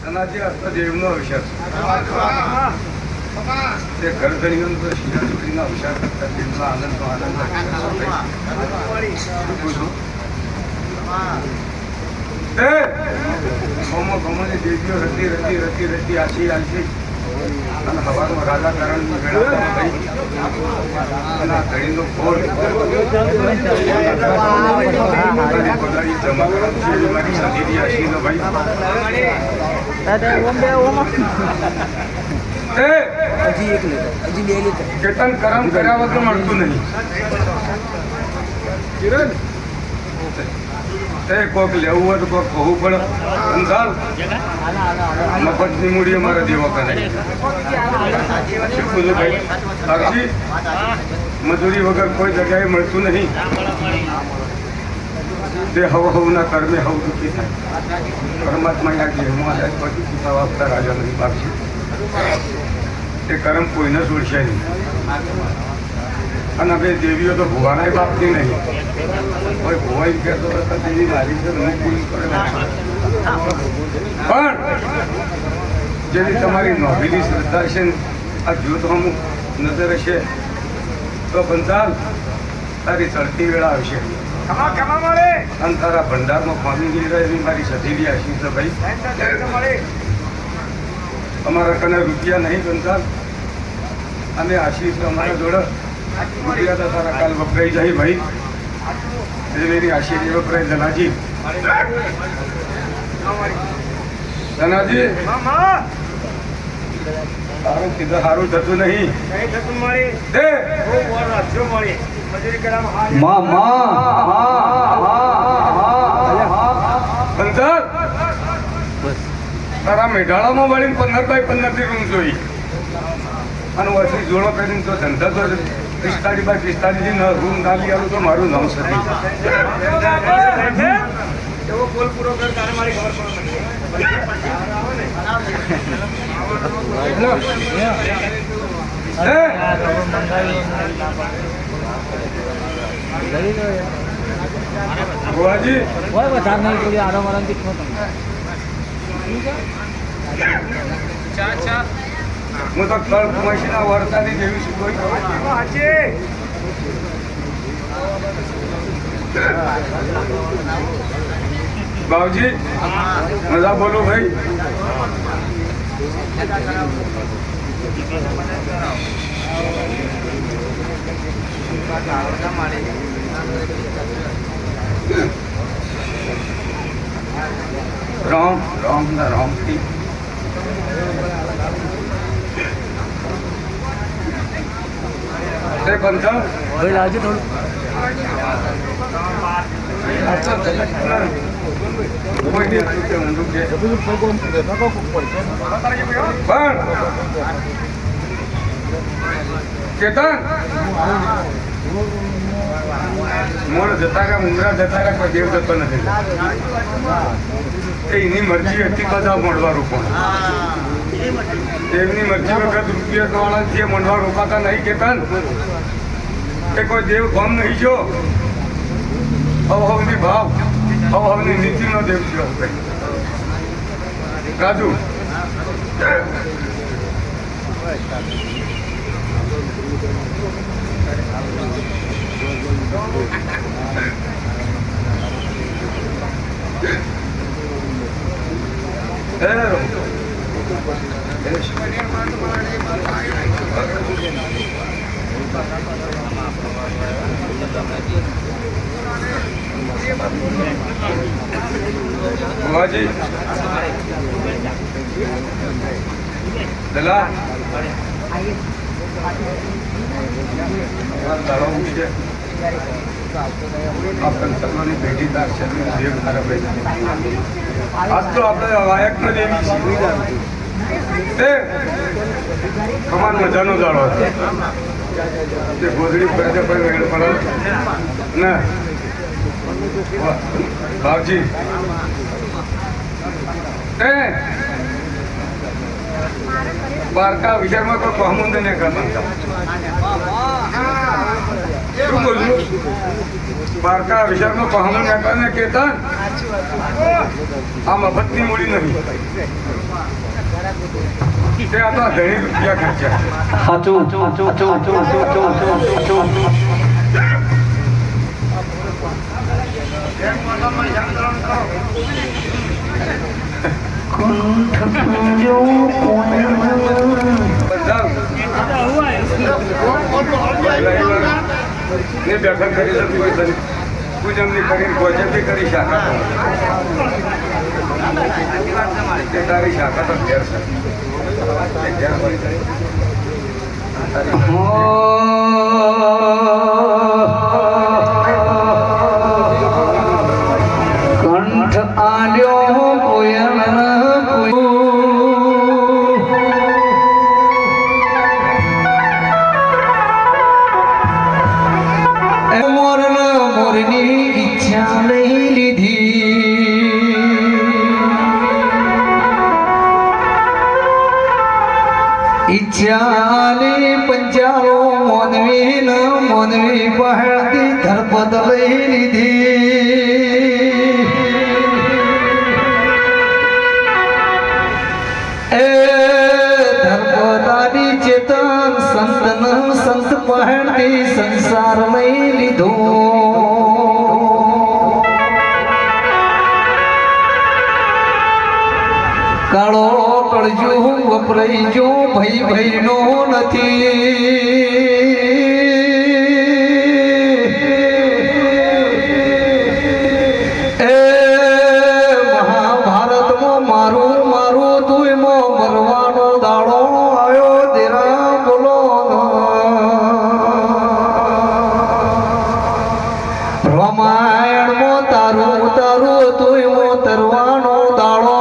સનાજી આ તો દેવનો અવસર તે ઘર ઘડીનો શિયા છોડીના અવસર કરતા દેવનો આનંદનો આનંદ ગમોની દેવીઓ રતી રતી રતી રતી આછી આછી અને હવામાં રાજા કરણની વેળામાં ગઈ અને આ ઘડીનો ફોડ પગારી જમા કરવાનું છે મારી સતીની આશીનો ભાઈ કેતન કરમ કર્યા વગર મળતું નહીં. કોક લેવું હોય તો કોક કહું પડે અંધાર મફતની મૂડી અમારે દેવો કરે ભાઈ મજૂરી વગર કોઈ જગ્યાએ મળતું નહીં. તે હવના કર્મે હવ દુઃખી થાય. પરમાત્મા આ જેમાં પછી ચૂકવવા આપતા રાજા નહીં પામશે. તે કર્મ કોઈને છોડશે નહીં. અને બે દેવીઓ તો ભુવાના બાપતી નહીં. કોઈ ભુવાઈ કહેતો હતા દેવી મારી છે હું પૂરી કરે પણ જેની તમારી નોંધેલી શ્રદ્ધા છે આ જ્યોત અમુક નજર હશે તો પંચાલ તારી ચડતી વેળા આવશે અને તારા ભંડારમાં પામી ગઈ રહે એવી મારી સતીલી આશીષ છે ભાઈ. અમારા કને રૂપિયા નહીં પંચાલ અને આશીષ અમારા જોડે રૂપિયા તો તારા કાલ વપરાઈ જાય ભાઈ. મેરી આશીષ વપરાય ધનાજી ધનાજી સારું કીધું સારું થતું નહીં. તારા મેઢાળામાં વળીને 15x15 ની રૂમ જોઈ અને વસી જોડો કરીને તો ધંધા તો 45x45 ની રૂમ ના લઈ આવું તો મારું નામ સતી. એવો બોલ પૂરો કર તારે મારી ખબર હું તો કળ કુમાશીના વર્તાની જેવી છું કોઈ બાબુજી મજા બોલો ભાઈ. રામ રામ ના રામ થી બંધા લાવજો થોડું. કેતન મોડ જતા રહ્યા મુંગરા જતા રહ્યા કોઈ દેવ જતો નથી. એની મરજી હતી બધા મળવા રોકવા. દેવની મરજી વખત રૂપિયા વાળા જે મળવા રોકાતા નહીં. કેતન એ કોઈ દેવ ગમ નહીં જો હવની ભાવ હવની નીતિનો દેવ છે રાજુ. ભુવાજી દલા તારો ઉઠશે આ પંચકલોની ભેટીદાર છે દેવ તારા ભાઈ. આજ તો આપણે લાયક ન દેવી છીએ. કમાન મજાનો દાડો તે ગોધડી પડે પણ વેળ પડે ને બાપજી બારકા વિચારમાં કોઈ કહમુંદ ને કરતા શું બોલું બારકા વિશાળનો પહાણું નાકાને કેતન આ મફતની મૂડી નહીં તે આ તો ઘણી રૂપિયા ખર્ચ્યા સાચું ને બેઠક કરી શકું કોઈ પૂજનની કરીને ભોજનની કરી શાખા તે તારી શાખા તો ઘેર છે ઘેર હોય કંઠ આલ્યો કોયલ મોરની ઈચ્છા લઈ લીધી ઈચ્છાને પંચાલો મોનવી પહાડથી ધરપત લઈ લીધી એ ધરપતાની ચેતન સંત પહાડથી સંસાર લઈ લીધો કાળો કળજો વપરાઈ જો ભાઈ નો નથી એ મહાભારતમાં મારું તુંમાં મરવાનો દાડો આવ્યો દેરા બોલો રામાયણમાં તારું તુંમાં તરવાનો દાડો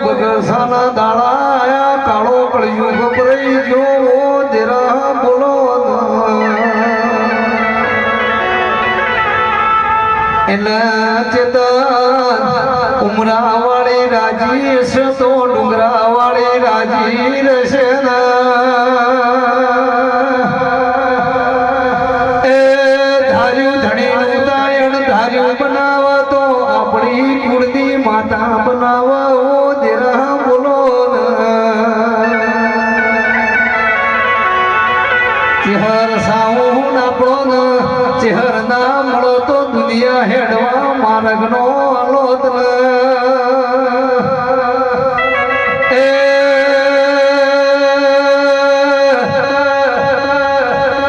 બગસાના દાડા આયા કાળો કળિયુગ વપરાઈ ગયો દેરા બોલો એના ચેતન ઉમરાવાળી રાજી છે તો ડુંગરાવાળી રાજી રહેશે એ ધાર્યું ધણીનું ઉદાયણ ધાર્યું બનાવવા તો આપણી કુળની માતા બનાવવા ચેહર સાઉન આપણો ચેહર ના મળો તો દુનિયા હેડવા માર્ગનો આલોત એ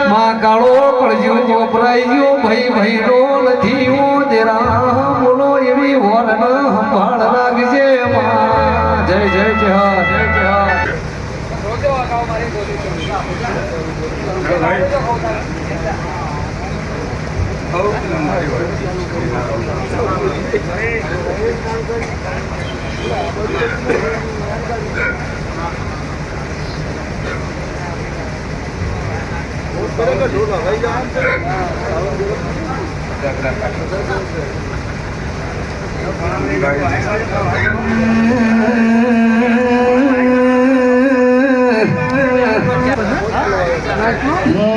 માં કાળો કળજો વપરાઈ ગયો ભાઈ નો નથી હું દેરા બોલો એવી વર સંભાળ રાખજે માં જય ચેહર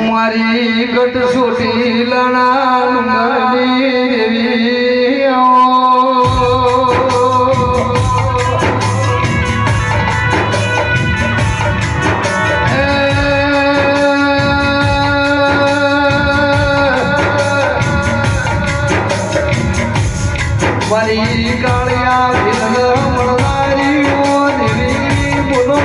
મારી ગટ સોટી લણા દેવી મારી કાળિયા મળનારી દેવી બોલો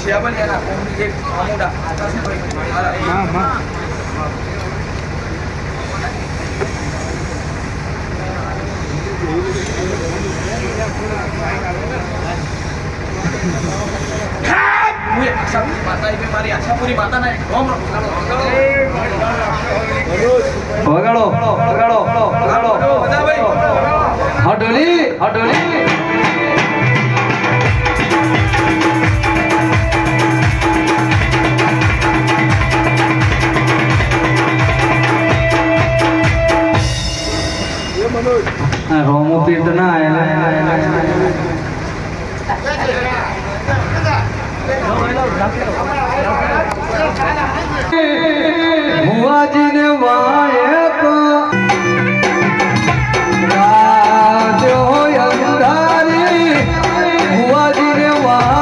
શિયાબલિયાના કોમની એક આમોડા મારા મારી આશાપુરી માતાના એક ઢોમ વગાડો વગાડો વગાડો હડોલી હડોલી રોમો પીર તો ના ભુવાજી ને વાયક રાજો અંધારી ભુવાજી ને વાયક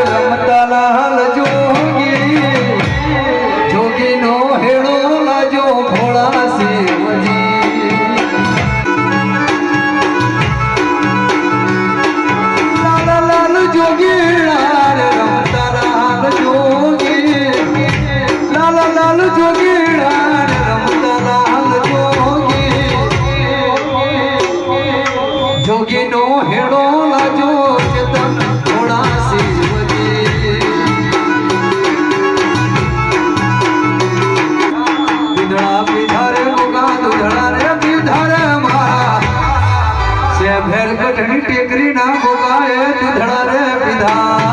રમતાલાલ જોગી જોગી નો હેડો લાજો ભોળા શિવજી લાલ જોગી રમતાલાલ જોગી લાલ જોગી રમતાલાલ જોગી જોગી નો હેડો લાજો ચેતન ભોળા ટેકરી ના ભોગાએ દૂધડા રે પીધા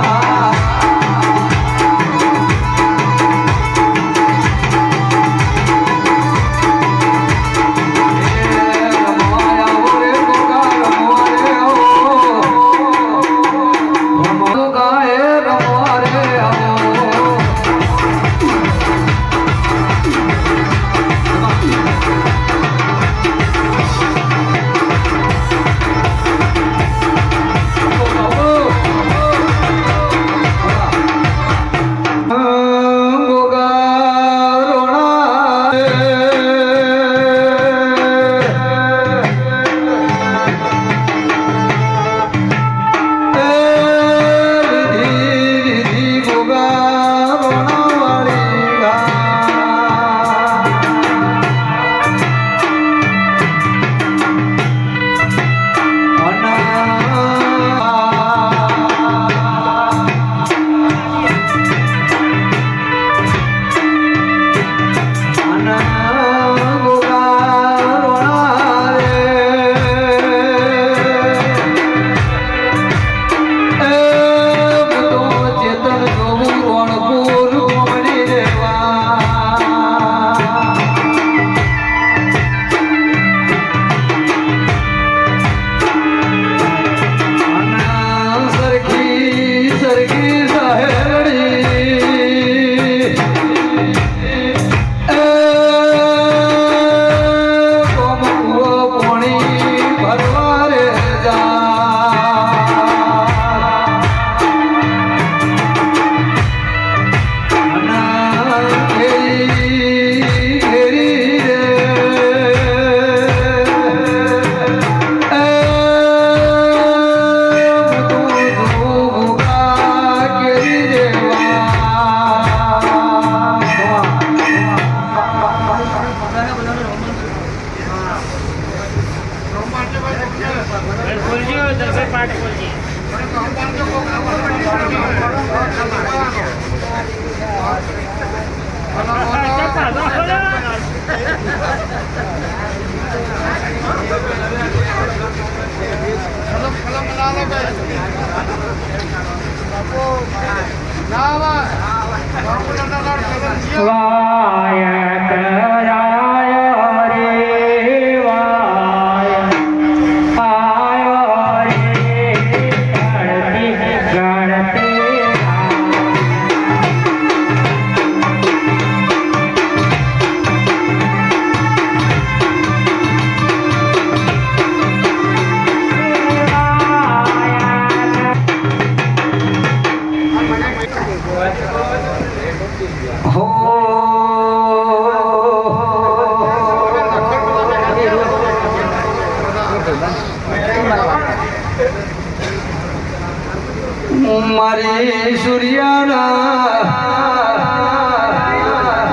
મારી સૂર્યાના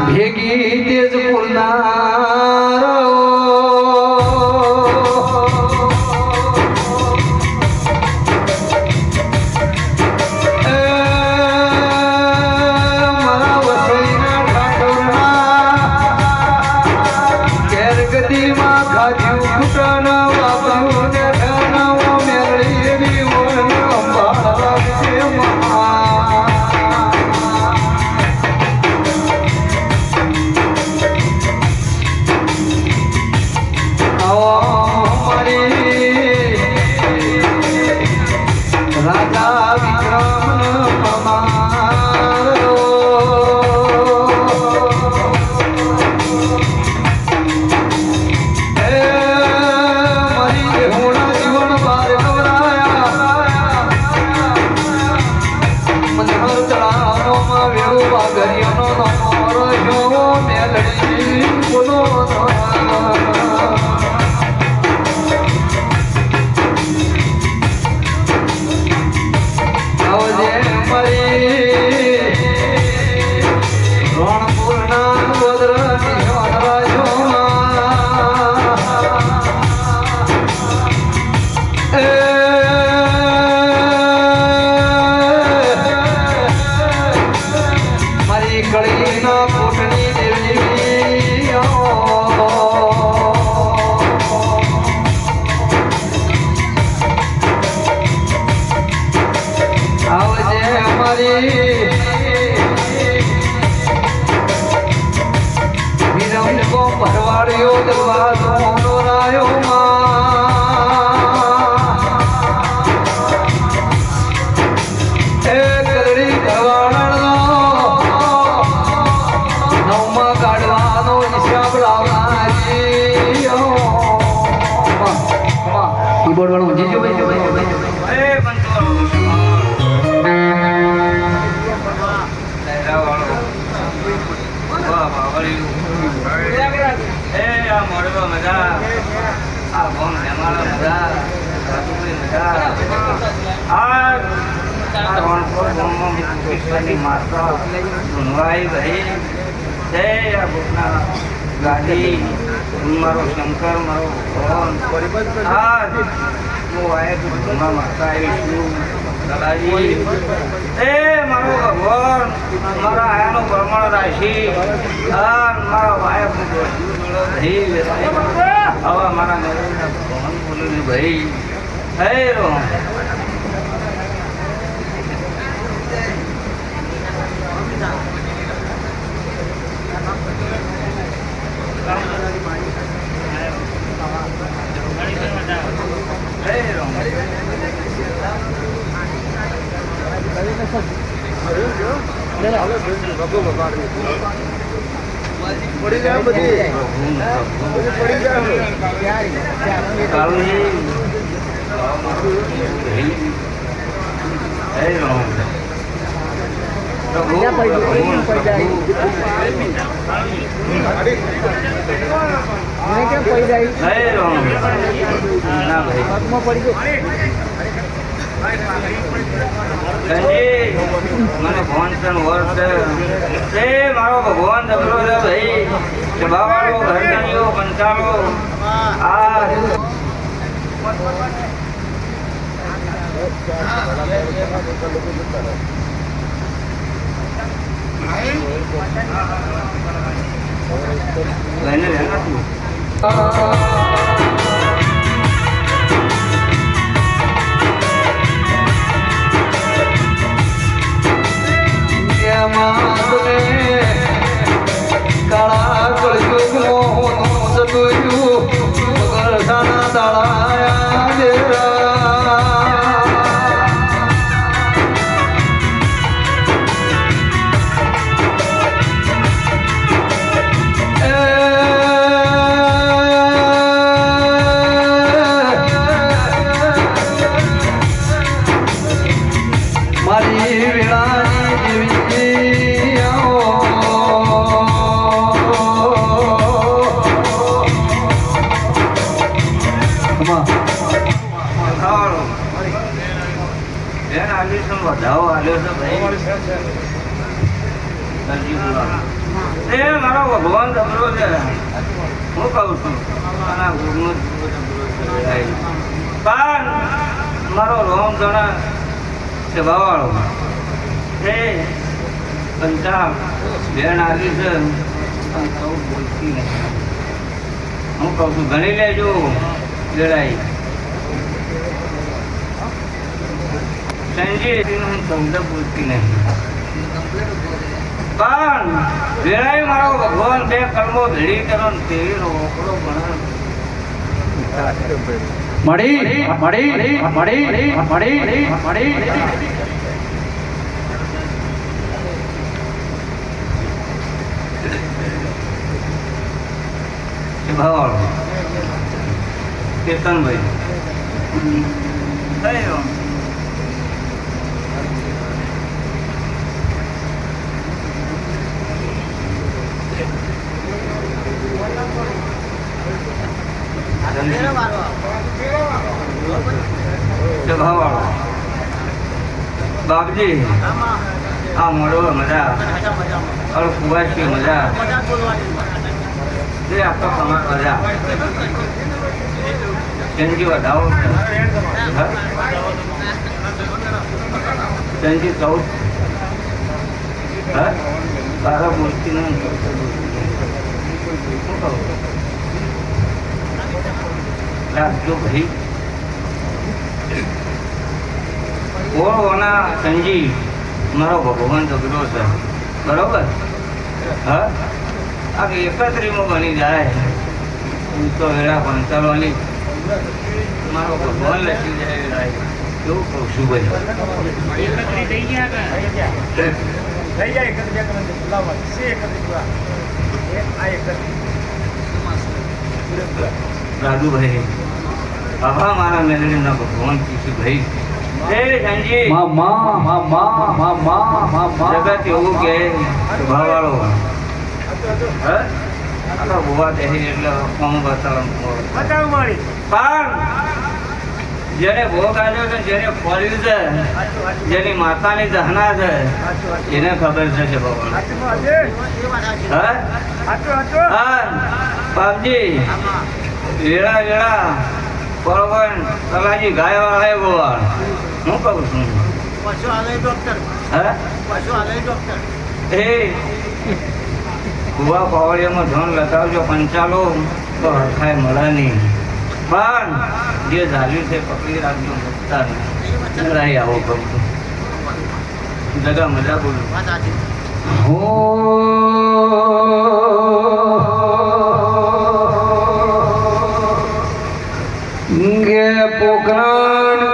ભેગી તેજપુરના મારા વસઈના ઠાકોરના ઘેર ગદીમાં ખાધ્યું કુટાના વાપર્યું ને ઠાનાઓ મેળવી એવી વણ અંબાળા છે રાજા વિક્રમ અમારો મારી દેહોણા જીવન બાર ગવરાયા મનહર તળાવમાં વેળો વાગરિયાનો નમો રહ્યો મેલડી બોલો મારી કળીના કોટની દેવી આવજે અમારી વિરમકો ભરવાડ્યો દરવાજો નોરાયો એ કલડી ભરવાડનો નવમા કાઢવાનો હિસાબ લાવનારી કીબોર્ડ વાળો જીજો ભાઈ એ બંધો આ મોડલો મજા આ બોમ જમાડો મજા મજા આ રોણપુર બોમમાં કૃષ્ણની માતા સુનવાઈ રહી જય આ ભૂખના ગાડી મારો શંકર મારો ભગવાન આજ હું આયે ભૂખમાં માતા આવીશું દાદાજી એ મારો ભગવાન મારા આયાનો ભ્રમણ રાશી મારા વાયફનું ભાઈ હવે મારા નરેન્દ્ર ભગવાન બોલું ભાઈ હે રો પડી જાય બધી પડી મને ભગવાન વર્ષ એ મારો ભગવાન જબરો છે ભાઈ સભાવાળો ઘરધણીઓ પંચાળો આ લઈને રહેના તું મારી વેળાની જેવી આવો વધાવો આવ્યો છે ભાઈ એ મારો ભગવાન જબરો છે હું કહું છું આના ગુરુનો પણ મારો રોમ જણા છે ભાવાળો એ પંચાબ બેન આવી છે પણ સૌ બોલતી નહીં હું કહું છું ગણી લેજો વેળાઈ સંજય શબ્દ બોલતી નહીં પણ વેળાએ મારો ભગવાન બે કર્મો ભેળી કરો ને તેવી ઓકળો મળી મળી મળી મળી મળી ભાવાળો કેતનભાઈ થયો બાપજી આ મોડો મજા અરે કુવાશી મજા એ આખો સમાજ મજા ચંજી વધાવો ચંજી 14 તારા બોલતી નહીં રાખજો ભાઈ ઓના સંજી મારો ભગવાન જગડો છે બરોબર હા આ 31 બની જાય તો વેળા પંચાલવાની મારો ભગવાન લખી જાય કેવું કહું છું ભાઈ થઈ જાય રાજુભાઈ આભા મારા મેલડીના ભગવાન કીધું ભાઈ જગત એવું કે ભાવાળો ભૂવા દેહી એટલે કોમ પણ જેને ભોગ આવ્યો છે જેને ફોલ્યું છે જેની માતાની દહના છે એને ખબર છે ભાવાળો બાપજી વેળા વેળા બરોબર તલાજી ગાય વાળા ગોવાળ હું કહું છું એ ભૂવા પાવડિયામાં ધન લગાવજો પંચાલો તો હરખાય મળે નહીં પણ જે ઝાલ્યું છે પકડી રાખજો મુકતા નહીં લડાઈ આવો કહું છું જગા મજા બોલું ગે પોકરાણ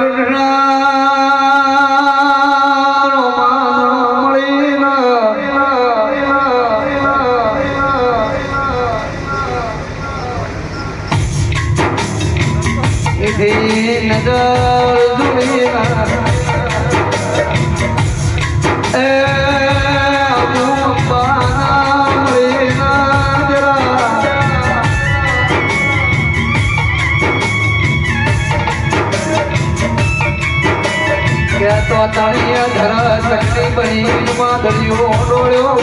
તો તાળીયા ધરા શક્તિ બની માં દરિયો ડોળ્યો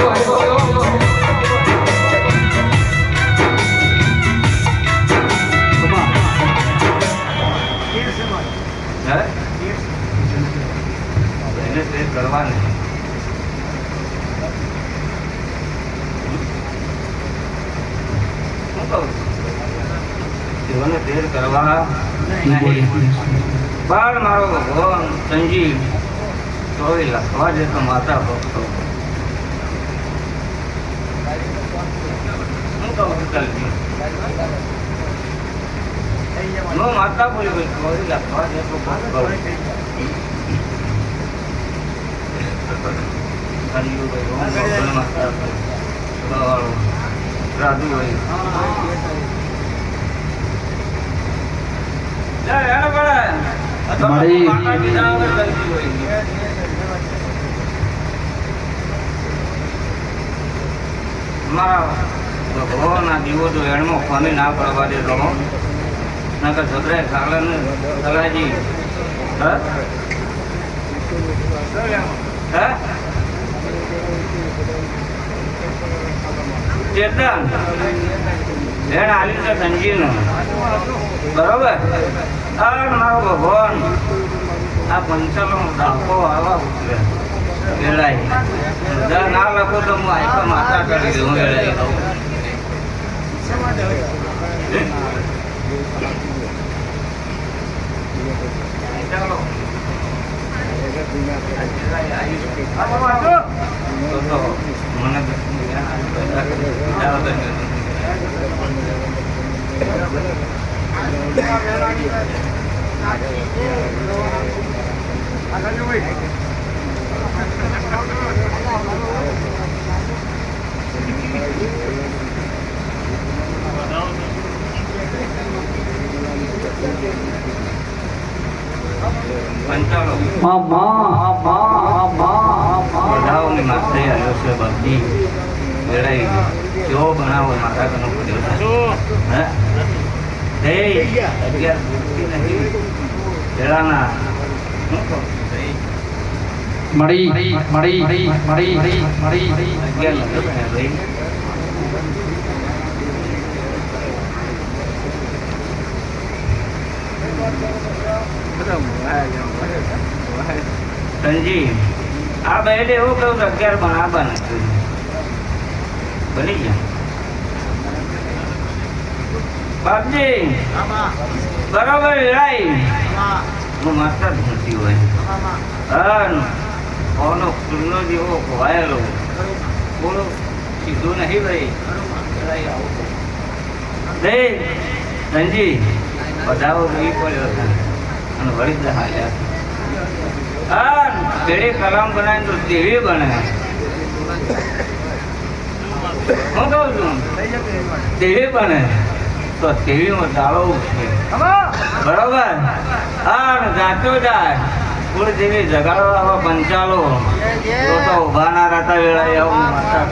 કરવા નહીં તેઓને દેર કરવા નહીં પણ મારો ભગવાન સંજીવ તોય લખવા જતો માતા ભક્તો હું કહું કલજી નો માતા બોલી ગઈ તોય લખવા જતો ભક્તો રાજુભાઈ મારા ભગવાનના દીવો તો એણમાં ફોને ના પડવા દેતો હો નકર છોકરાએ કાલાને કલાજી ચેતન એણ આલી છે સંજીવનો બરોબર અને મારો ભગવાન આ પંચાલો દાખો આવા ઉતરે વેળાય ના લખો તો હું આઈપા માતા કરી દઉં વેળાય દઉં ચાલો પંચાલો બધાઓની માથે આવ્યો છે બધી વેળાઈ કેવો બનાવો માતા કનો પડ્યો હે 11 નહીં વેળાના મળી 11 સંજી આ બેલે એવું કહું તો 11 બરાબર નથી બની ગયા બાપજી બરાબર રાઈ હું માતા જ નથી હોય ઓનો ખુલ્લો જેવો ખોવાયેલો બોલો સીધું નહીં ભાઈ રે સંજી બધાઓ નહીં પડ્યો અને વળી જ હાલ્યા પેઢી કલામ બનાવીને તો દેવી બને હું કહું છું દેવી બને તો દેવીમાં દાળો છે બરોબર જાતો જાય કુળ દેવી જગાડવા આવા પંચાલો તો ઉભા ના રહેતા વેળા આવું માતા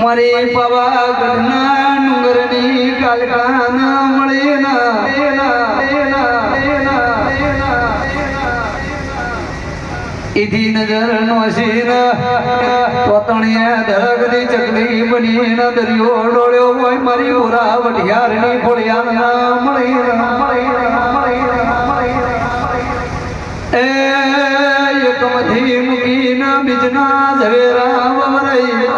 મારી પવાગના ડુંગરની કાલકાના મળે ઈધી નજર નો શીર પોતણિયા ધગની ચકલી બની દરિયો ડોળ્યો હોય મારી બોરા વઢિયારની ફોડિયા ના મળે એ એકમથી મૂકીને બીજના ઝવેરા વવરાઈ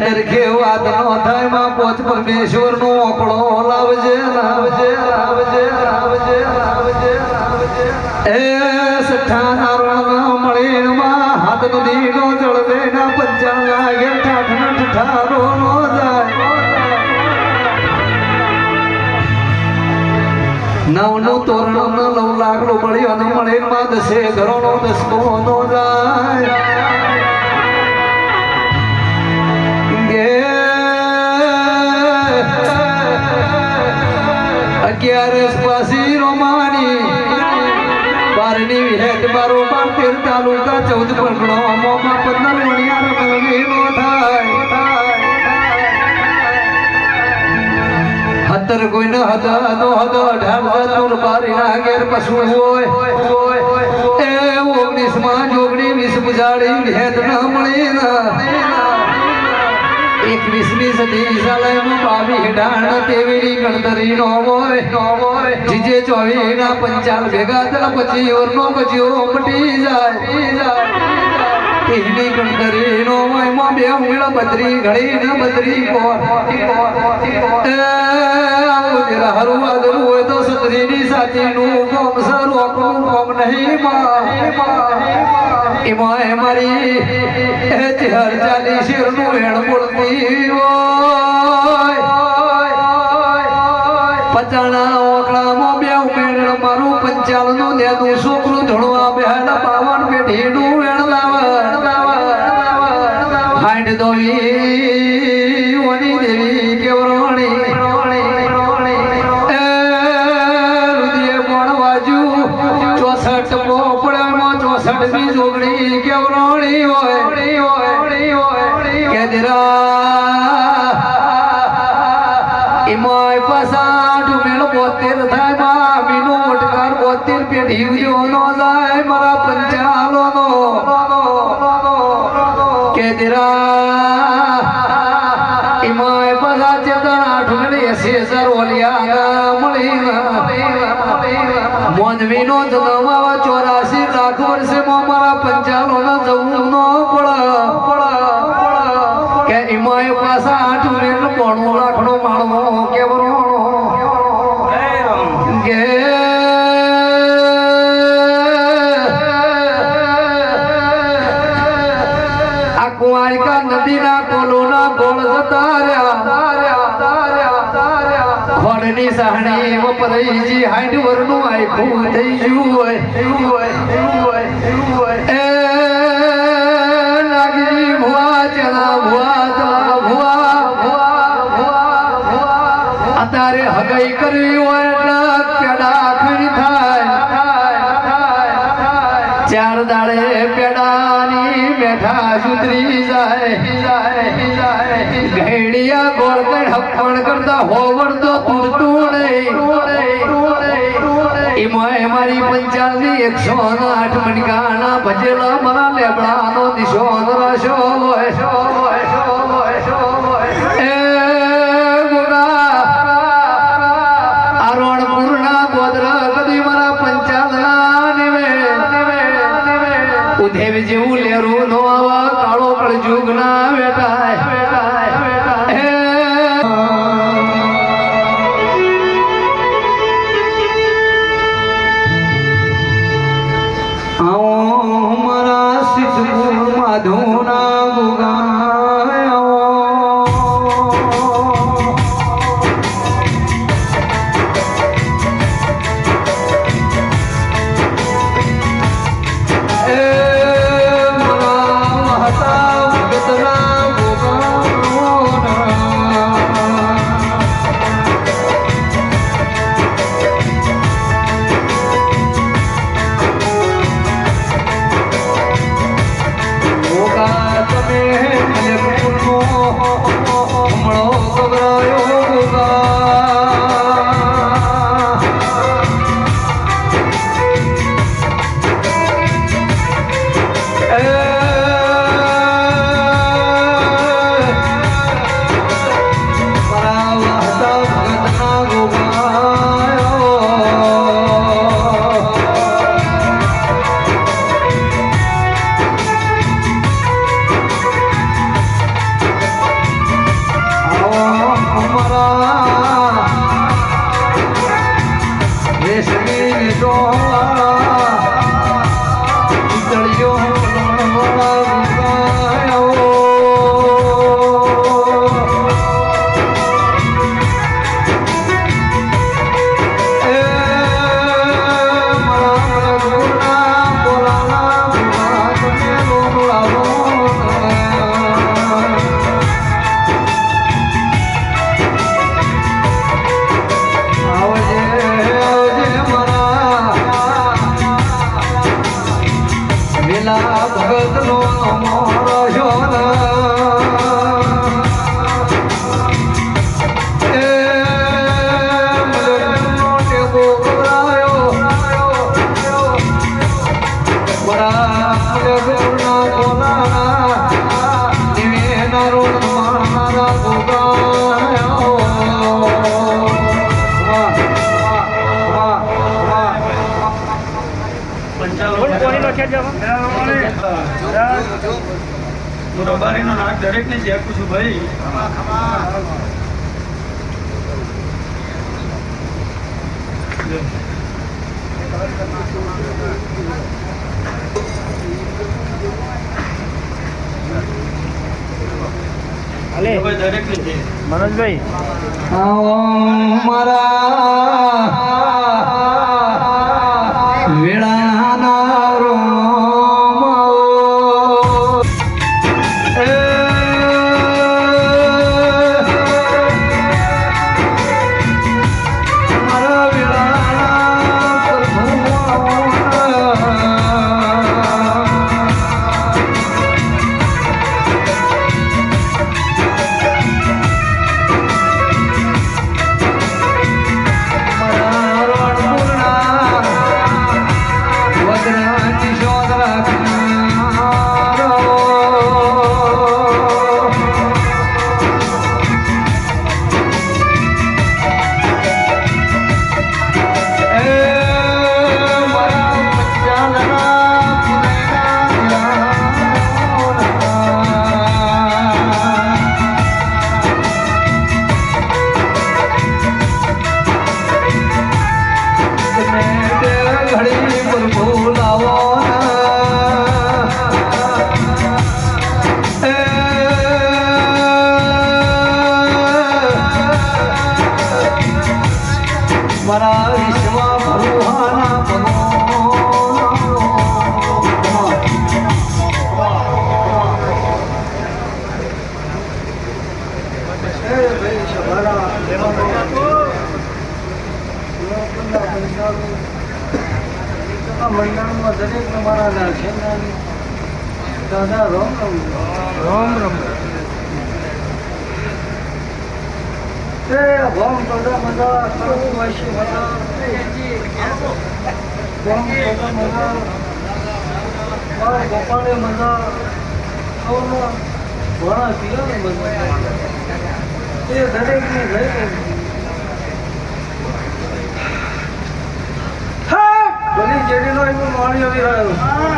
તરખે વાત નો થાય માં પોચ પરમેશ્વર નો ઓકળો લાવજે એ સઠ્ઠા નારાયણ મળે માં હાથ નદી નો જળવે ના પંચાણ લાગે ઠાઠ ઠારો નો જાય નવનું તોરણ ન લવ લાકડો મળ્યો ન મળે માં દસે ઘરો નો દસકો નો જાય 11 પાસી રોમાની 12ની વિહેત 12 તાલુકા 14 પરગણો મોમાં 15 મણિયાર મળવી નો થાય હતર કોઈ ન હતા નો હતો 18 જતુર બારી ના ઘેર પશુ હોય એ 19 માં જોગણી વિષ બુજાડી વિહેત ન મળી ના 21મી સદી સાલમાં બાવી હેડાણ તેવીની ગણતરી નો હોય જીજે 24 ના પંચાલ ભેગા તલ પછી ઓરનો કજ્યો મટી જાય તેની ગણતરી નો હોય માં બે ઉંગળ બદરી ઘડી ન બદરી કોર આવું જરા હરવા દરું હોય તો સત્રીની સાચી નું કોમ સર ઓકનું કોમ નહીં માં એમાં મારી હર ચાલી શેરનું વેણ બોલતી હોય પચાણા ઓકળામાં બે ઉમેરણ મારું 55 નું લેતું છોકરું ધોળવા બેહાડ 52 પેઢીનું વેણ લાવા હાંડ દોવી ઓની દેવી કેવરોણી પાસા ડુમેલ 72 થાય માં મીનો મોટકાર 72 પેઢી ઉજો નો જાય મારા પંચાલોનો કે દેરા ઇમાય પાસા ચેતના ઢુંગળી 80000 ઓલિયા મળી મોનવીનો જન્મ આવા 84 લાખ વર્ષે મારા પંચાલોનો જવું નો પડ કે ઇમાય પાસા ઢુંગળી 92 લાખનો માણવો કે બરોણો કે આ કુંવારિકા નદીના કોલોના ગોળ જતા ખોડની સાહણી વપરાઈજી 60 વરનું આખું થઈ ગયું હોય એ લાગી ભુવા ચલા ભુવા અત્યારે હગાઈ કરવી હોય એટલે પેડા ખરી થાય 4 દાડે પેડાની બેઠા સુધરી જાય ઘેડિયા ગોળ કણ હપણ કરતા હોવર તો તૂટતું નહીં એમાં મારી પંચાલની 108 મણકાના ભજેલા મારા લેબડાનો દિશો રશો હોય એ ગોગા આરોણપુરના ગોદરા કદી મારા પંચાલના નિવે ઉધેવ જેવું લેરું નો આવા કાળો કળજુગ ના વેટાય મારા સિદ્ધપુર માધુના ગુગાયો રબારીનો નાક દરેકને ચેકું છું ભાઈ દરેકને છે મનોજભાઈ મારા વેળાના મંડળમાં દરેક મારા નાખે દાદા રોમ રોમ રોમ ભોમ બધા મજા કરવું વાસી મજા ભોમ બધા મજા ગોપાલે મજા સૌના ઘણા પીવાની મજા એ દરેકને ગઈ બધી જેડીનો એવું માણી આવી રહ્યો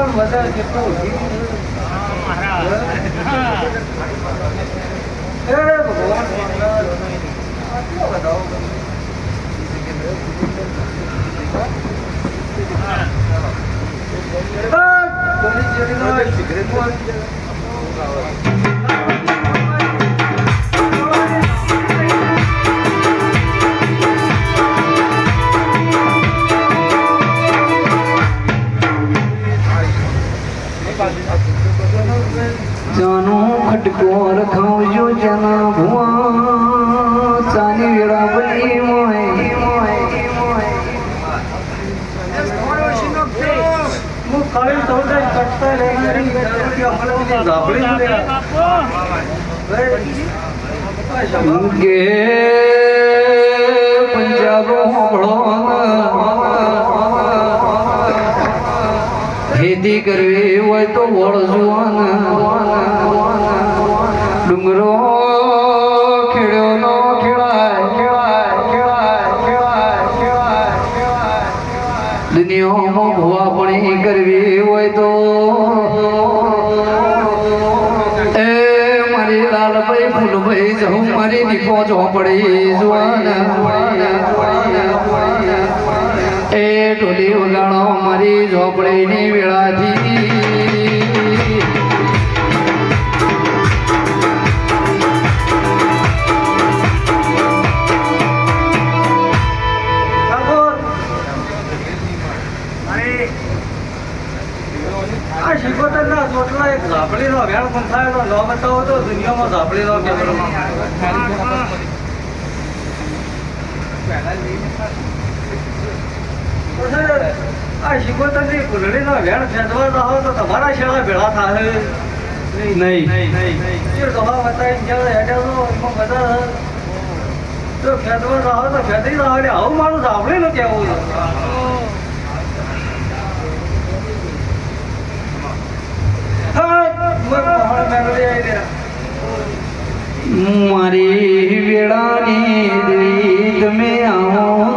મજા કેટલું જાનો ખટકો રખાવજો જના ભુવા ચાની વેળા બની મોય હું કાળી સૌદા કટતા લેનારી કે પંજાબો હોબળો ખેતી કરવી હોય તો વળજુવાના ડુંગરો ખેડ્યો નો ખેવાય દુનિયામાં ભૂવા પણ કરવી હોય તો એ મારી લાલભાઈ ફૂલભાઈ જવું મારી દીપો ઝોપડી જુવાના એ ઢોલી વગાડો મારી ઝોપડીની વેળાથી આ શિકોતરના ચોટલા એક ઝાપડીનો વેણ પંથાયેલો ન બતાવો તો દુનિયામાં ઝાપડીનો કેમેરો આ શિકોતરની કુંડળીનો વેણ ફેંદવા જાઓ તો તમારા શેળા ભેળા થાય નહીં દવા બતાવીને જ્યારે હેઠળ એમાં બધા તો ફેંદવા જાઓ તો ફેંદી જાઓ એટલે આવું મારું ઝાપડીનું કહેવું છે મારી વેળાની દેવી તમે આવો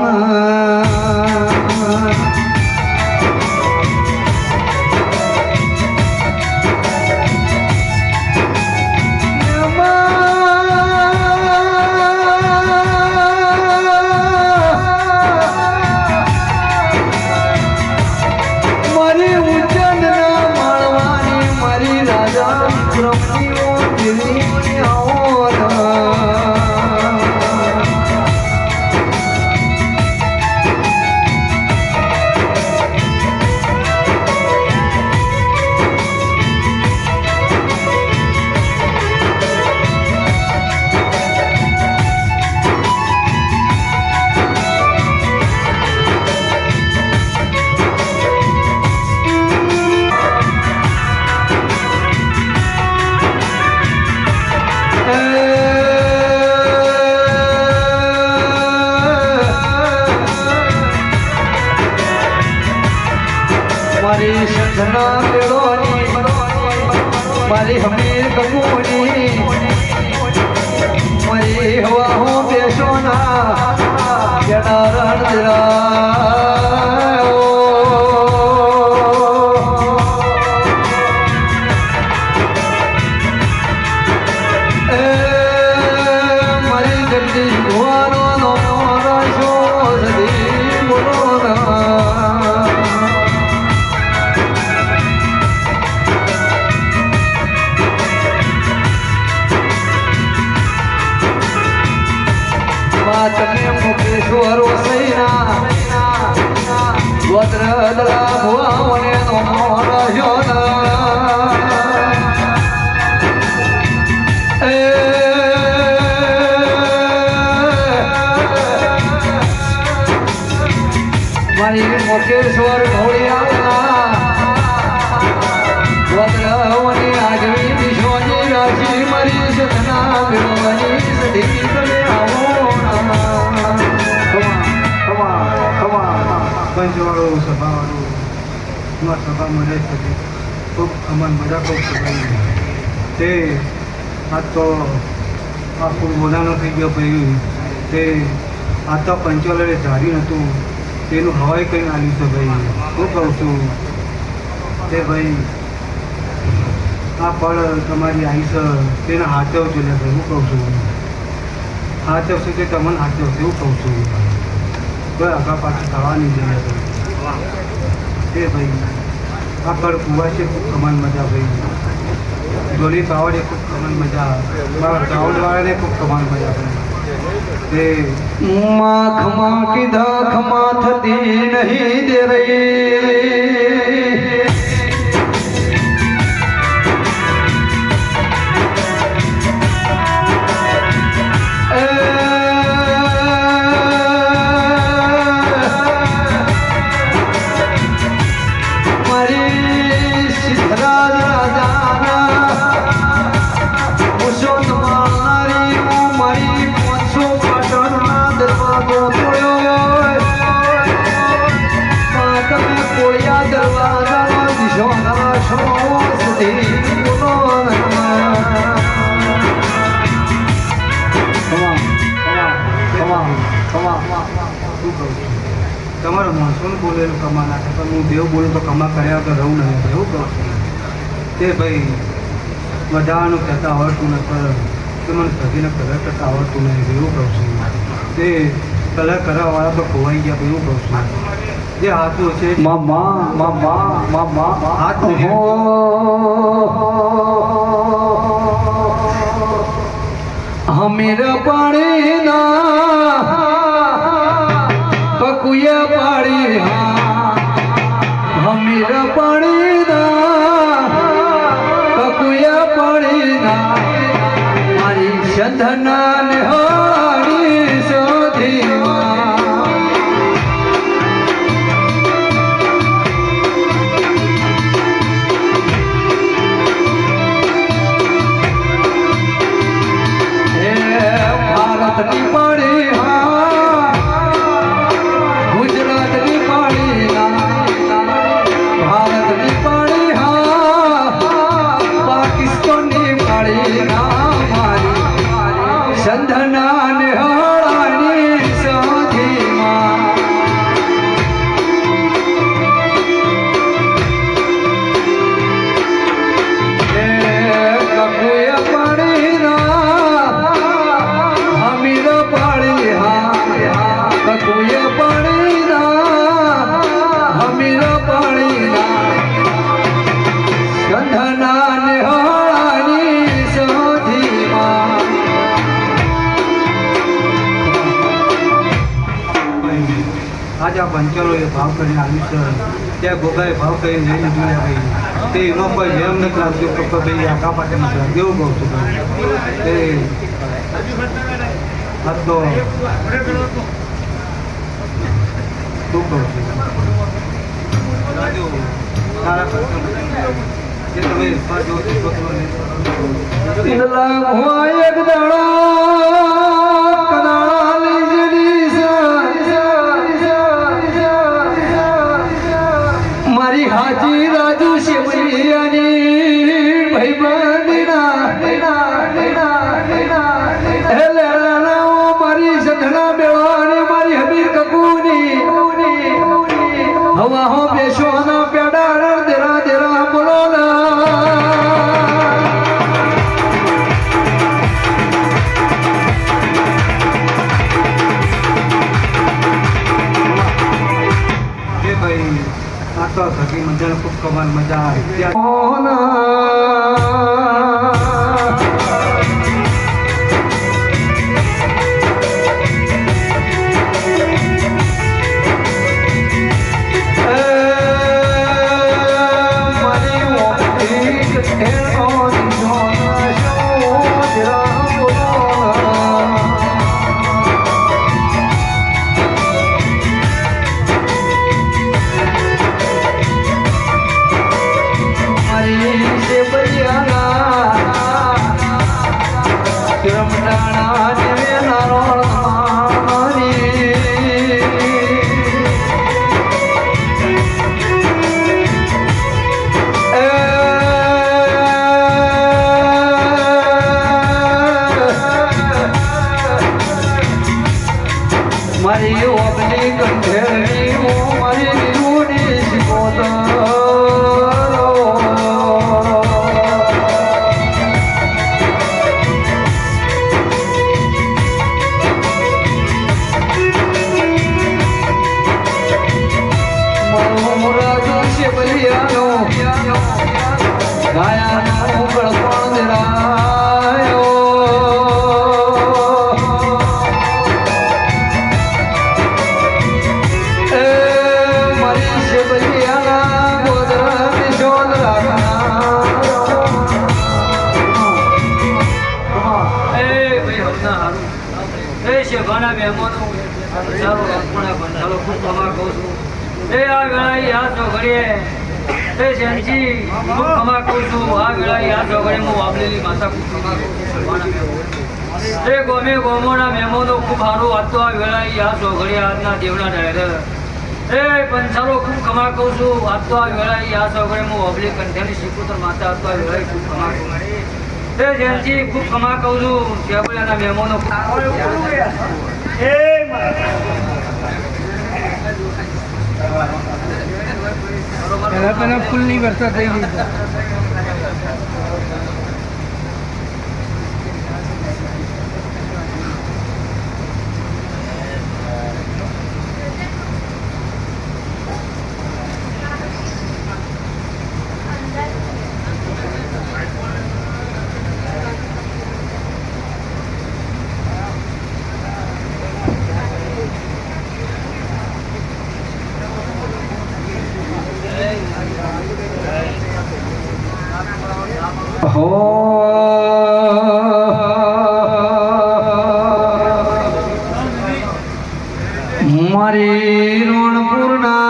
મારી ઉજ્જૈન ના માળવાની મારી રાજા વિક્રમની દિલ્હી આવો મારી હમીર કપૂરી મારી હવા હો બેસો ના કેનારણ જરાયો એ મારી જગદી ભુવાનો નો રાશો સદી બોલો ના તમે મુકેશ્વરો સૈના વદ્રદલા ભુવાને નો રાશો મારી મુકેશ્વર ભોળિયા વદ્રવની આગવી વિશ્વની રાશિ મારી સતના વિરોની સધી તમે આવો પંચવાળો સભાવાળો સભા મળે છે ખૂબ અમન મજા ખૂબ સભાઈ તે આ તો આખું બોલાનો થઈ ગયો ભાઈ તે આ તો પંચવાળે ધારી નહોતું તેનું હવાઈ કંઈ આવ્યું છે ભાઈ હું કહું છું તે ભાઈ આ પળ તમારી આવી છે તેના હાથવજો ને ભાઈ હું કહું છું હાથવશે તે તમને હાથવશે હું કહું છું કોઈ આગા પાછું થવાની જઈએ તે ભાઈ આ પળ કુવા છે ખૂબ કમાન મજા ભાઈ ડોલી પાવડે ખૂબ કમાન મજા મારા ગાઉડવાળાને ખૂબ કમાન મજા ભાઈ તે ખમા કીધા ખમા થતી નહીં દે રહી તમારો માણસોને બોલેલું કમા નાખે પણ હું દેવ બોલું તો કમા કર્યા વગર રહું નહીં એવું કહું છું તે ભાઈ બધાનું કહેતા આવડતું નથી કે મને સજીને કલર કરતા આવડતું નહીં એવું કહું છું તે કલર કરવાવાળા તો ખોવાઈ ગયા એવું કહું છું જે હાથું છે હાથ હમીર પાણી ના કકુયા પાડી હમીર પાડી ના કકુયા પાડી ના મારી સંધના ને હારી સોધી ભારતની પાડી ગુજરાતની પાડી ભારતની પાડી પાકિસ્તાનની પાડી મારી સંધના ને હળાની સાધીમાં કકુય પાડી કકુય પાણી ના હમીર પાણી ના ગંધના ને હળાની સોધીમાં આજે આ પંચરો એ ભાવ કરીને આવ્યું છે ત્યાં ગોગાએ ભાવ કરીને જઈને જોયા ભાઈ તે એનો કોઈ જેમ નથી લાગતું તો ભાઈ આખા પાસે નથી લાગતું એવું કહું છું ભાઈ તે આ તો શું કહું છું સારા જે તમે જો એક મારી હાજી રાજુ શિવલિયાની ભાઈ મજા આવે ત્યાં મારી ઓગની કંઠેરની મારી નિરૂડી ગાયાનો ગળપણ જરાયો શેભાના મહેમાનો ચાલો આપણા બંધાલો ખૂબ ખમા કહું છું એ આ વેળા યાદ જો ઘડીએ એ જેનજી ખૂબ ખમા કહું છું આ વેળા યાદ જો ઘડીએ હું વાપરેલી માતા ખૂબ ખમા કહું છું શેભાના મહેમાનો એ ગોમે ગોમોના મહેમાનો ખૂબ સારું વાંચતો આ વેળા યાદ જો ઘડીએ આજના દેવના ડાયર એ પંચાલો ખૂબ ખમા કહું છું વાંચતો આ વેળા યાદ જો ઘડીએ હું વાપરેલી કંઠેની શીખુતર માતા હતો આ વેળા ખૂબ ખમા કહું એ જેનજી ખૂબ ખમા કહું છું શેભાના મહેમાનો પહેલા ફૂલની વર્ષા થઈ ગઈ હો મારી ઋણપૂર્ણા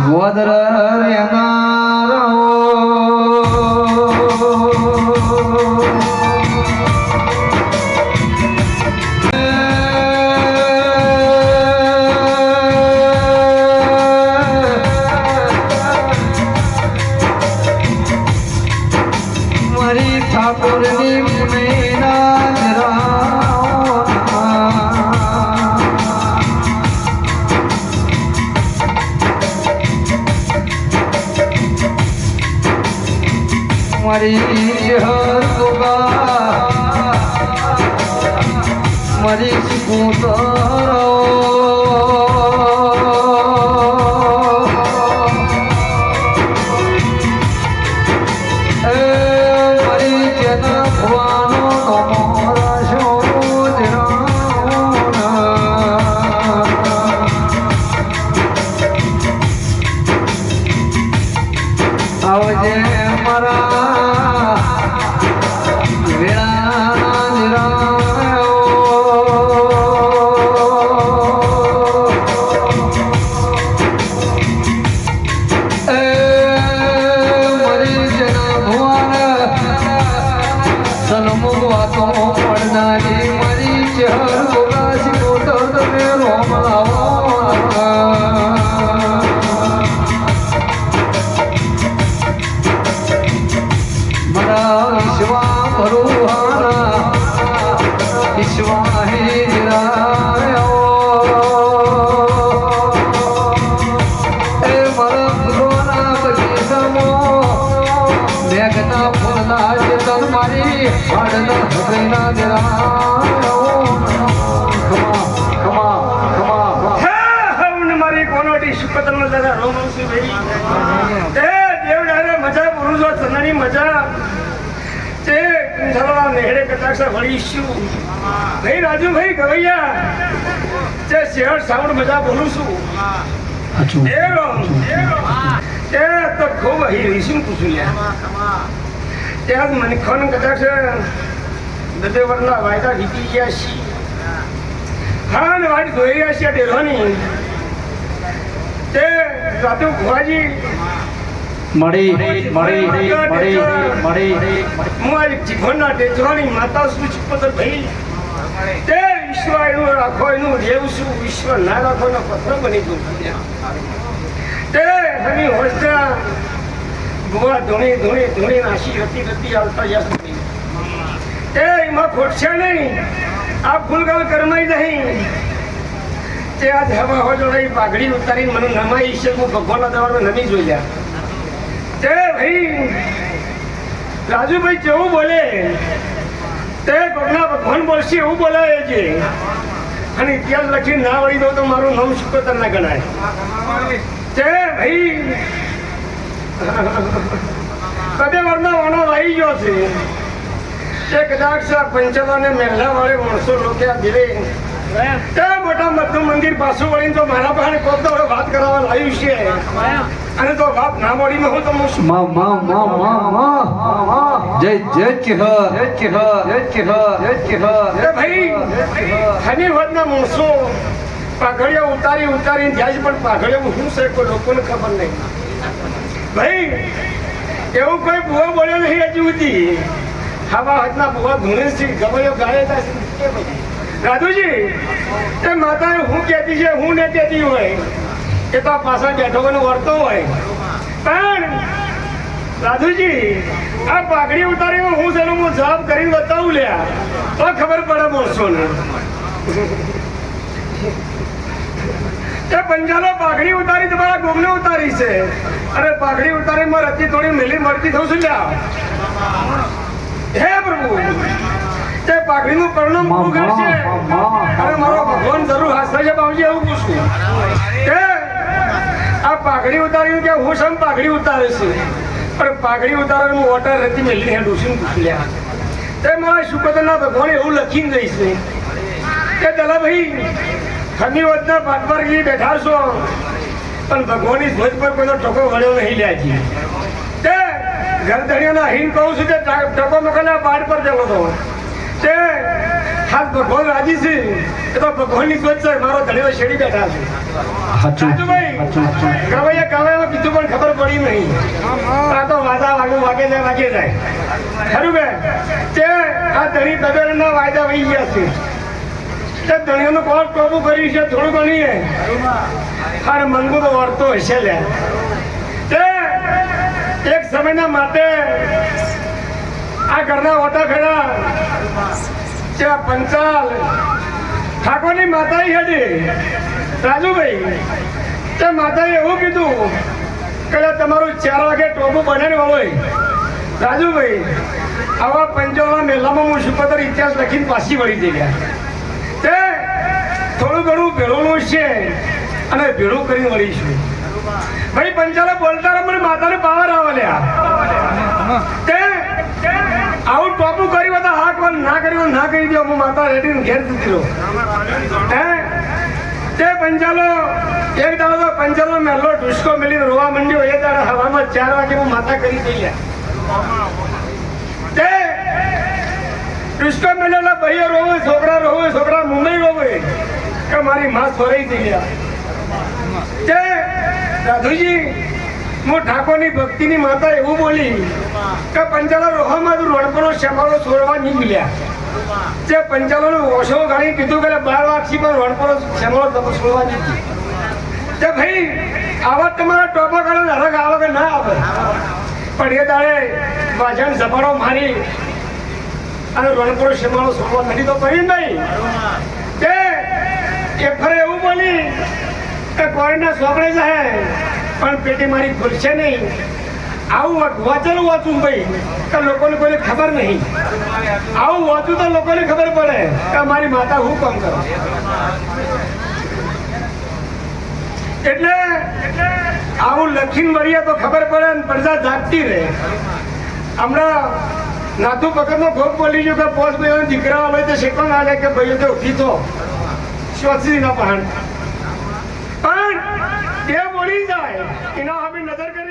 ગોદર ઠાકોરની મુનૈના મારી હર ગોગા મારી સ્કૂટર આવજે મારા વેળાના નિરાયો એ મરી જના ભુવન સન્મુખ વાતો પડનારી મરી ચહર ગોગાસી મોટર તમે રોમલાવો વિશ્વા ભરુહાના વિશ્વા હે જરાયો એ મારા ફૂલોના બગીચામાં મેઘના ફૂલના ચેતન મારી હાડના હૃદયના જરાયો મારી કોનોટી સુકત રોમણ છું ભાઈ તે દેવડારે મજા પુરુષો ચંદની મજા તે કુંઠાળા નેહડે કટાક્ષા વળીશું ભાઈ રાજુભાઈ ગવૈયા તે શેર સાઉન્ડ મજા બોલું છું તે તો ખૂબ રીશું પૂછું લ્યા ત્યાં મને ખોન કદાચ દદેવરના વાયદા વીતી ગયા છે હા ને વાડી ધોઈ રહ્યા છે ડેરોની તે રાતુ ભુવાજી મળી હું આ જીવનના ટેચવાની માતા છું છુપતર ભાઈ તે વિશ્વ એનું રાખો એનું રેવ છું વિશ્વ ના રાખો એનો પત્ર બની ગયું તે હની હોસ્તા ભુવા ધૂણી નાસી રતી આવતા યસ તે એમાં ખોટશે નહીં આ ફૂલગાલ કરમાઈ નહીં તે આ ધવા હો જોડે પાઘડી ઉતારી મને નમાઈ છે હું ભગવાનના દરબારમાં નમી જોયા તે ભાઈ રાજુભાઈ કેવું બોલે તે કોકના ભગવાન બોલશે એવું બોલાય છે અને ઇતિહાસ લખી ના વળી દો તો મારું નામ શુક્ર ના ગણાય તે ભાઈ કદે વરના વાણો આવી ગયો છે તે કદાચ પંચવાને મહેલા વાળે માણસો લોકો દિલે તે મોટા મધુ મંદિર પાછું વળીને તો મારા પાસે કોક તો વાત કરાવવા લાવ્યું છે અને તો વાત ના મળીને હું તો ભાઈ હની વધના માણસો પાઘડીઓ ઉતારી જાય પણ પાઘડીઓ શું છે કોઈ લોકોને ખબર નહીં ભાઈ એવું કોઈ બુવા બોલ્યો નહીં હજુ સુધી હવા હાથના બુવા ધૂણે છે ગવાયો ગાય રાધુજી તે માતાએ હું કહેતી છે હું ને કહેતી હોય એ તો પાછળ બેઠો વળતો હોય પણ રાધુજી આ પાઘડી ઉતારી હું તેનો હું જવાબ કરીને બતાવું લ્યા તો ખબર પડે માણસોને તે પંજાલો પાઘડી ઉતારી તમારા ગોમને ઉતારી છે અરે પાઘડી ઉતારી માં રતી થોડી મિલી મળતી થઉં છું લ્યા હે પ્રભુ તે પાઘડીનું પરિણામ પૂરું કરશે અરે મારો ભગવાન જરૂર હાસ્ય છે બાબુજી એવું પૂછું કે આ પાઘડી ઉતાર્યું કે હું સમ પાઘડી ઉતારે છે પણ પાઘડી ઉતારવાનું વોટર રતી મેલી હે ડૂસીને પૂછ્યા તે મારા શુકરના ભગવાન એવું લખીને જઈશ કે દલા ભાઈ ખમી વધના પાટવારગી બેઠા છો પણ ભગવાનની ધ્વજ પર કોઈનો ટકો વળ્યો નહીં લ્યાજી તે ઘરધણીઓના હિન કહું છું કે ટકો મકાના પાટ પર જવો તો તે ખાસ ભગવાન રાજી છે એ તો ભગવાનની ધ્વજ છે મારો ધણીઓ શેડી બેઠા છે ગવાયામાં કીધું પણ ખબર પડી નહીં આ તો વાદા વાગે જાય ખરું કે તે આ ધણી બદરના વાયદા વહી ગયા છે તે ધણીઓનું કોણ ટોપું કર્યું છે થોડું ઘણી હાર મનગું તો વળતો હશે લે તે એક સમયના માટે આ ઘરના ઓટા ફેરા ત્યાં પંચાલ ઠાકોરની માતા હેડી રાજુભાઈ તે માતાએ એવું કીધું કે તમારું 4 વાગે ટોપું બનાવ્યું હોય રાજુભાઈ આવા પંચાલના મેલામાં હું સુપદર ઇતિહાસ લખીને પાછી વળી જઈ ગયા તે થોડું ઘણું ભેળોનું છે અને ભેળું કરીને વળીશું ભાઈ પંચાલા બોલતા મને માતાને પાવર આવે લ્યા તે આવું ટોપું કર્યું હતા હા કોણ ના કર્યું ના કરી દો હું માતા રેડીને ઘેર દીધો હે તે પંચાલો એક દાડો તો પંચાલો મેલો ઢુસકો મેલીને રોવા માંડ્યો એ દાડે હવામાં 4 વાગે હું માતા કરી દઈ તે ઢુસકો મેલેલા ભાઈઓ રોવે છોકરા મુંબઈ રોવે કે મારી માં સોરાઈ થઈ ગયા તે રાધુજી હું ઠાકોરની ભક્તિની માતા એવું બોલી કે પંચાલો રોહામાં રોડપરો શમાળો છોડવા નીકળ્યા તે પંચાલોનું ઓછો ગાડી કીધું કે 12 વાગથી પણ રોડપરો શમાળો છોડવા નીકળી તે ભાઈ આવા તમારા ટોપા કાઢો હરક આવે કે ના આવે પણ એ દાડે વાજણ ઝપાડો મારી અને રણપુર શમાળો છોડવા નથી તો કરી નહીં તે એ ફરે એવું બોલી કે કોઈના સોપડે જાય પણ પેટી મારી ખુલશે નહીં આવું વાંચેલું વાંચું ભાઈ કે લોકોને કોઈને ખબર નહીં આવું વાંચું તો લોકોને ખબર પડે કે મારી માતા હું કામ કરો એટલે આવું લખીને મળીએ તો ખબર પડે ને પ્રજા જાગતી રહે. હમણાં નાથુ પકડનો ભોગ બોલી ગયો કે પોસ ભાઈ દીકરા આવે તો શેકો ના લે કે ભાઈ તો ઉઠી તો સ્વચ્છી ના પહાડ પણ એ બોલી જાય એના હવે નજર કરે